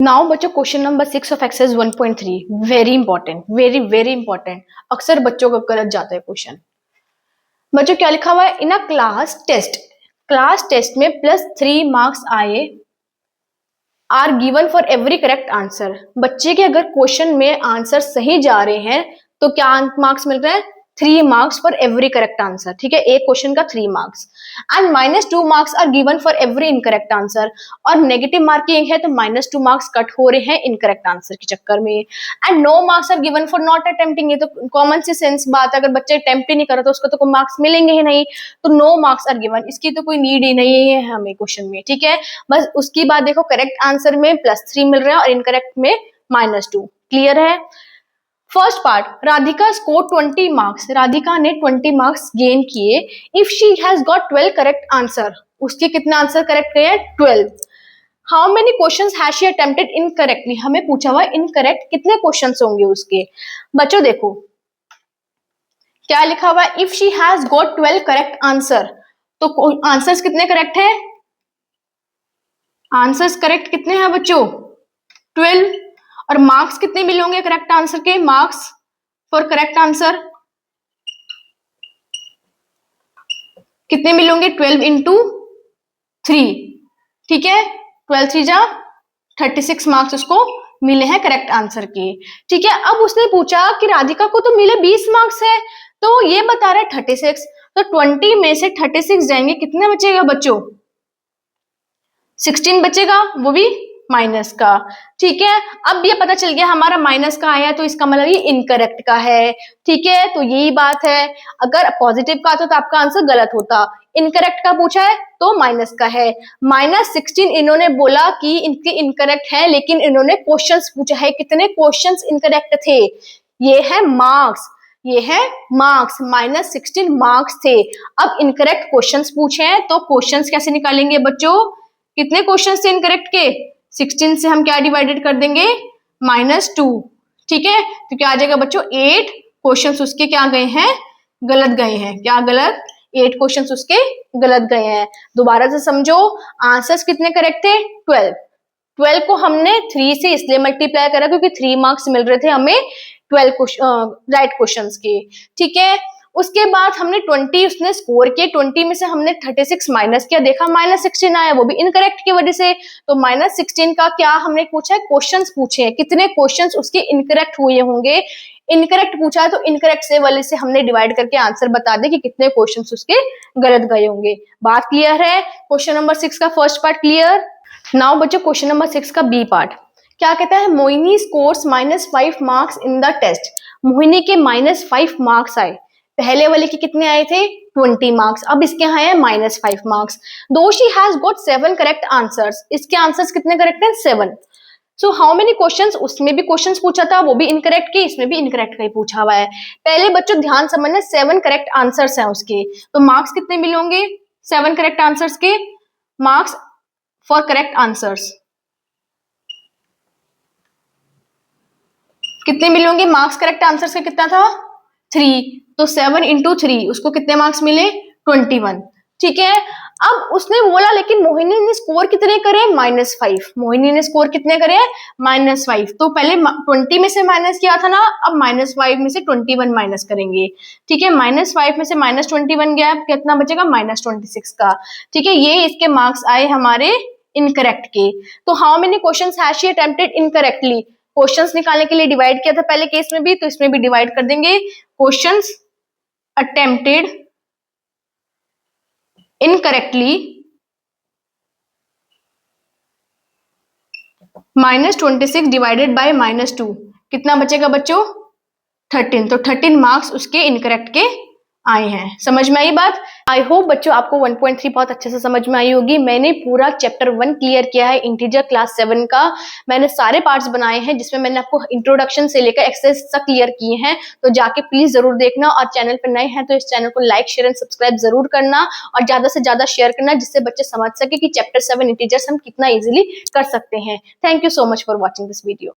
Now बच्चों question number 6 of exercise 1.3 very important, very very important. अक्सर बच्चों को गलत जाता है क्वेश्चन। बच्चों क्या लिखा हुआ है, इन अ क्लास टेस्ट में +3 marks are given for every correct answer. बच्चे के अगर क्वेश्चन में आंसर सही जा रहे हैं तो क्या मार्क्स मिल रहे हैं, 3 marks for every correct answer. ठीक है, एक क्वेश्चन का 3 marks and -2 marks are given for every incorrect answer. और नेगेटिव मार्किंग है तो -2 मार्क्स कट हो रहे हैं इनकरेक्ट आंसर के चक्कर में। And no marks are given for not attempting. ये तो कॉमन सी सेंस बात है, अगर बच्चे अटेम्प्ट ही नहीं करे तो उसको तो कोई मार्क्स मिलेंगे ही नहीं, तो नो मार्क्स आर गिवन, इसकी तो कोई नीड ही नहीं है हमें क्वेश्चन में। ठीक है, बस उसकी बात देखो, करेक्ट आंसर में +3 मिल रहा है और इनकरेक्ट में -2। क्लियर है। First part, Radhika score 20 marks. Radhika ने 20 मार्क्स गेन किए if she has got 12 correct answer. उसके कितने आंसर करेक्ट गए हैं, 12। How many questions has she attempted incorrectly. हमें पूछा हुआ इनकरेक्ट कितने क्वेश्चंस होंगे उसके। बच्चों देखो क्या लिखा हुआ है, if she has got 12 correct answer, तो आंसर्स कितने करेक्ट है, आंसर्स करेक्ट कितने हैं बच्चों, 12। और मार्क्स कितने मिलेंगे करेक्ट आंसर के, मार्क्स फॉर करेक्ट आंसर कितने मिलेंगे, 12 इंटू 3। ठीक है, 12 3 जा 36 मार्क्स उसको मिले हैं करेक्ट आंसर के। ठीक है, अब उसने पूछा कि राधिका को तो मिले 20 मार्क्स है, तो ये बता रहा है 36, तो 20 में से 36 जाएंगे, कितने बचेगा बच्चों, 16 बचेगा, वो भी माइनस का। ठीक है, अब ये पता चल गया हमारा माइनस का आया तो इसका मतलब ये इनकरेक्ट का है। ठीक है, तो यही बात है, अगर पॉजिटिव का आता तो आपका आंसर गलत होता, इनकरेक्ट का पूछा है तो माइनस का है। -16 इन्होंने बोला कि इनके इनकरेक्ट है, लेकिन इन्होंने क्वेश्चंस पूछा है, कितने क्वेश्चंस इनकरेक्ट थे, ये है मार्क्स, ये है मार्क्स, -16 मार्क्स थे। अब इनकरेक्ट क्वेश्चंस पूछे हैं तो क्वेश्चंस कैसे निकालेंगे बच्चों, कितने क्वेश्चंस थे इनकरेक्ट के, 16 से हम क्या डिवाइडेड कर देंगे, -2। ठीक है, तो क्या आ जाएगा बच्चों, 8 क्वेश्चंस उसके क्या गए हैं, गलत गए हैं। क्या गलत, 8 क्वेश्चंस उसके गलत गए हैं। दोबारा से समझो, आंसर्स कितने करेक्ट थे, 12। 12 को हमने 3 से इसलिए मल्टीप्लाई करा क्योंकि 3 मार्क्स मिल रहे थे हमें 12 राइट क्वेश्चंस के। ठीक है, उसके बाद हमने 20 उसने स्कोर किए, 20 में से हमने 36 माइनस किया, देखा -16 आया, वो भी इनकरेक्ट की वजह से। तो -16 का क्या हमने पूछा है, क्वेश्चंस पूछे हैं, कितने क्वेश्चंस उसके इनकरेक्ट हुए होंगे। इनकरेक्ट पूछा है तो इनकरेक्ट से वाले से हमने डिवाइड करके आंसर बता दे कि कितने क्वेश्चंस उसके गलत गए होंगे। बात क्लियर है, क्वेश्चन नंबर 6 का फर्स्ट पार्ट क्लियर। नाउ बच्चों क्वेश्चन नंबर 6 का बी पार्ट क्या कहता है, Mohini scores -5 marks in the test. Mohini के -5 मार्क्स आए, पहले वाले के कितने आए थे, 20 मार्क्स, अब इसके यहाँ है -5 मार्क्स। दो she has got 7 correct answers, इसके आंसर्स कितने करेक्ट हैं, 7। सो हाउ मेनी क्वेश्चंस, उसमें भी क्वेश्चंस पूछा था, वो भी इनकरेक्ट के, इसमें भी इनकरेक्ट का ही पूछा हुआ है। पहले बच्चों ध्यान समझना, 7 करेक्ट आंसर्स हैं उसके, तो मार्क्स कितने मिलेंगे, 7 करेक्ट आंसर्स के मार्क्स फॉर करेक्ट आंसर्स कितने मिलेंगे, मार्क्स करेक्ट आंसर्स का कितना था, 3, तो 7 इंटू 3 उसको कितने मार्क्स मिले, 21। ठीक है, अब उसने बोला लेकिन मोहिनी ने स्कोर कितने करे, -5। मोहिनी ने स्कोर कितने करे, -5, तो पहले 20 में से माइनस किया था ना, अब -5 में से 21 माइनस करेंगे। ठीक है, -5 में से -21 गया, कितना बचेगा, -26 का। ठीक है, ये इसके मार्क्स आए हमारे इनकरेक्ट के। तो how many questions has she attempted incorrectly, questions निकालने के लिए डिवाइड किया था पहले केस में भी, तो इसमें भी डिवाइड कर देंगे, questions attempted incorrectly -26 divided by -2 कितना बचेगा बच्चों, 13। तो 13 मार्क्स उसके इनकरेक्ट के आए हैं। समझ में आई बात। आई होप बच्चों आपको 1.3 बहुत अच्छे से समझ में आई होगी। मैंने पूरा चैप्टर 1 क्लियर किया है इंटीजर क्लास 7 का। मैंने सारे पार्ट्स बनाए हैं जिसमें मैंने आपको इंट्रोडक्शन से लेकर एक्सरसाइज तक क्लियर किए हैं, तो जाके प्लीज जरूर देखना। और चैनल पर नए हैं तो इस चैनल को लाइक शेयर एंड सब्सक्राइब जरूर करना और ज्यादा से ज्यादा शेयर करना, जिससे बच्चे समझ सके कि चैप्टर 7 इंटीजर्स हम कितना इजिली कर सकते हैं। Thank you so much for watching this video.